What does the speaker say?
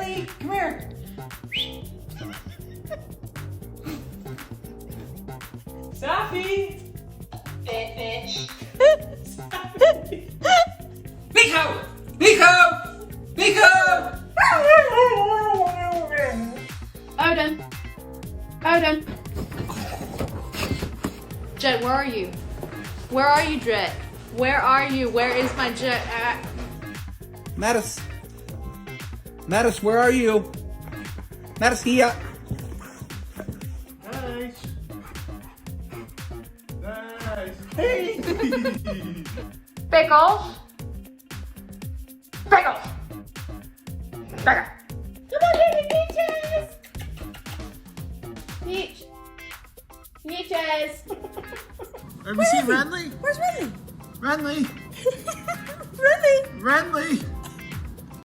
Renly, come here. Safi. Fish. Nico! Nico! Nico! Odin. Odin. Jet, where are you? Where are you, Jet? Where are you? Where is my Jet at? Mattis. Mattis, where are you? Mattis, here. Nice. Nice. Hey. Pickles. Pickles. Pickles. Come on, here, Peaches. Peach. Peaches. Have you seen Renly? Where's Renly? Renly. Renly! Renly.